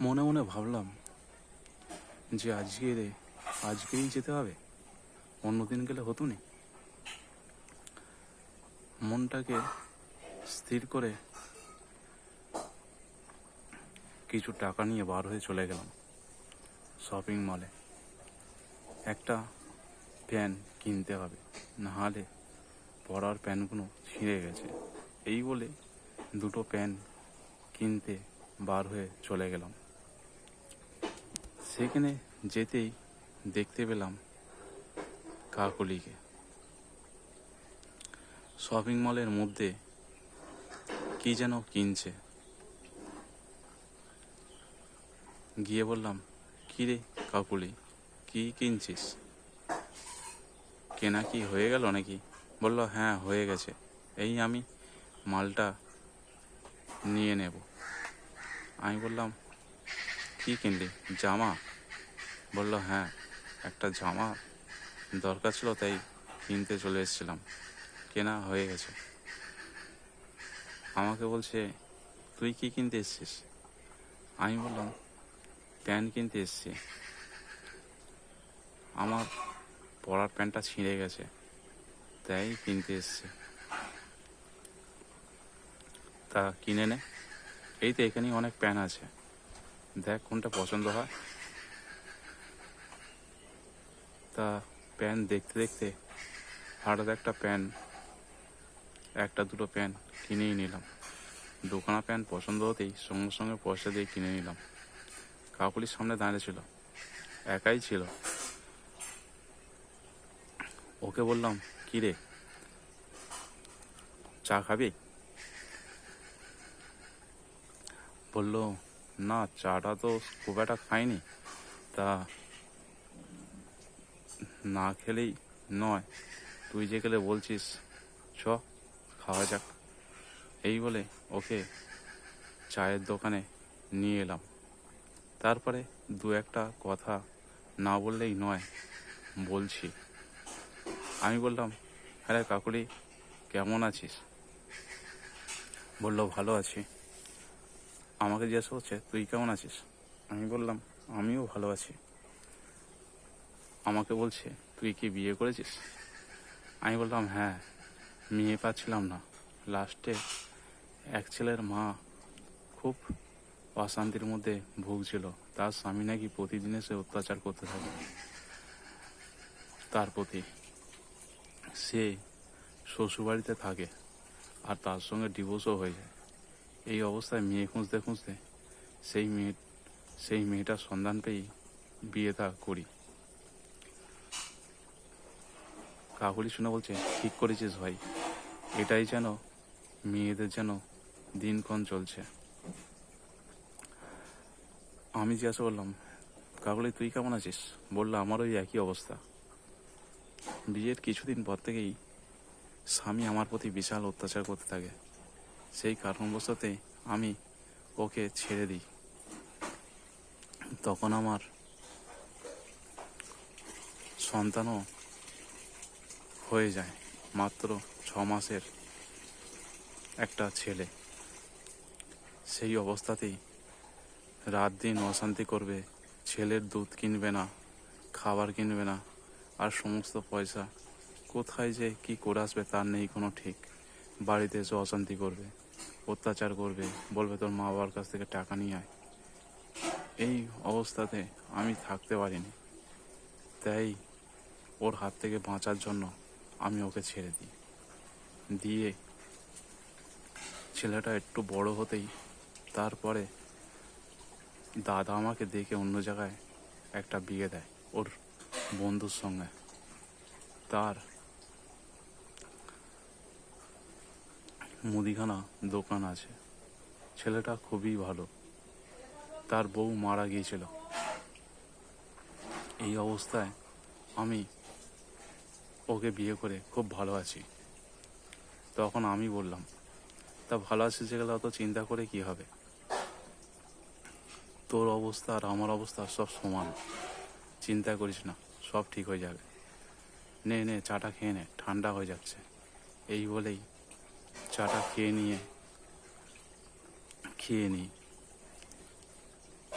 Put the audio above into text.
মনে মনে ভাবলাম যে আজকেই যেতে হবে, অন্যদিন গেলে হতো না। মনটাকে স্থির করে কিছু টাকা নিয়ে বার হয়ে চলে গেলাম শপিং মলে। একটা প্যান্ট কিনতে হবে, নাহলে পরার প্যান্টগুলো ছিঁড়ে গেছে। এই বলে দুটো প্যান্ট কিনতে বার হয়ে চলে গেলাম। সেখানে যেতেই দেখতে পেলাম কাকলিকে শপিং মলের মধ্যে কি যেন কিনছে। গিয়ে বললাম, কি রে কাকুলি, কি কিনছিস? কেনা কি হয়ে গেল নাকি? বলল, হ্যাঁ হয়ে গেছে, এই আমি মালটা নিয়ে নেব। আমি বললাম, কি কিনলি, জামা? বলল, হ্যাঁ একটা জামা দরকার ছিল, তাই কিনতে চলে এসেছিলাম, কেনা হয়ে গেছে। আমাকে বলছে, তুই কি কিনতে এসছিস? আমি বললাম, প্যান্ট কিনতে এসছি, আমার পরার প্যান্টটা ছিঁড়ে গেছে, তাই কিনতে এসছি। তা কিনে নে, এই তো এখানেই অনেক প্যান্ট আছে, দেখ কোনটা পছন্দ হয়। তা প্যান্ট দেখতে দেখতে হঠাৎ একটা দুটো প্যান্ট কিনেই নিলাম। দুখানা প্যান্ট পছন্দ হতেই সঙ্গে সঙ্গে পয়সা দিয়ে কিনে নিলাম। কাকুলির সামনে দাঁড়িয়ে ছিল, একাই ছিল। ওকে বললাম, কি রে, চা খাবি? বলল, না চাটা তো খুব একটা খাইনি, তা না খেলেই নয়, তুই যে গেলে বলছিস, চ খাওয়া যাক। এই বলে ওকে চায়ের দোকানে নিয়ে এলাম। তারপরে দু একটা কথা না বললেই নয়, বলছি। আমি বললাম, হ্যাঁ কাকুলি, কেমন আছিস? বলল, ভালো আছি। আমাকে জিজ্ঞাসা করছে, তুই কেমন আছিস? আমি বললাম, আমিও ভালো আছি। আমাকে বলছে, তুই কি বিয়ে করেছিস? আমি বললাম, হ্যাঁ, মেয়ে পাচ্ছিলাম না, লাস্টে এক ছেলের মা খুব অশান্তির মধ্যে ভুগছিল। তার স্বামী নাকি প্রতিদিন এসে অত্যাচার করতে থাকে তার প্রতি। সে শ্বশুরবাড়িতে থাকে আর তার সঙ্গে ডিভোর্সও হয়ে যায়। এই অবস্থায় মেয়ে খুঁজতে খুঁজতে সেই মেয়েটার সন্ধান পেয়েই বিয়েটা করি। কাকুলি শুনে বলছে, ঠিক করেছিস ভাই, এটাই যেন মেয়েদের যেন দিনক্ষণ চলছে। আমি জিজ্ঞাসা করলাম, কাকুলি তুই কেমন আছিস? বললো, আমার ওই একই অবস্থা। বিয়ের কিছুদিন পর থেকেই স্বামী আমার প্রতি বিশাল অত্যাচার করতে থাকে। সেই কারণবশতে আমি ওকে ছেড়ে দিই। তখন আমার সন্তানও হয়ে যায়, মাত্র 6 মাসের একটা ছেলে। সেই অবস্থাতেই রাত দিন অশান্তি করবে, ছেলের দুধ কিনবে না, খাবার কিনবে না, আর সমস্ত পয়সা কোথায় যে কি করে আসবে তার নেই কোনো ঠিক। বাড়িতে এসে অশান্তি করবে, অত্যাচার করবে, বলবে তোর মা বাবার কাছ থেকে টাকা নিয়ে আয়। এই অবস্থাতে আমি থাকতে পারিনি, তাই ওর হাত থেকে বাঁচার জন্য আমি ওকে ছেড়ে দিই। দিয়ে ছেলেটা একটু বড় হতেই তারপরে দাদা আমাকে দেখে অন্য জায়গায় একটা বিয়ে দেয় ওর বন্ধুর সঙ্গে। তার মুদিখানা দোকান আছে। ছেলেটা খুবই ভালো, তার বউ মারা গিয়েছিল। এই অবস্থায় আমি ওকে বিয়ে করে খুব ভালো আছি। তখন আমি বললাম, তা ভালো আছিস যেগুলো, অত চিন্তা করে কি হবে? তোর অবস্থা আর আমার অবস্থা সব সমান, চিন্তা করিস না, সব ঠিক হয়ে যাবে। নে নে চাটা খেয়ে নে, ঠান্ডা হয়ে যাচ্ছে। এই বলেই চাটা খেয়ে নিই।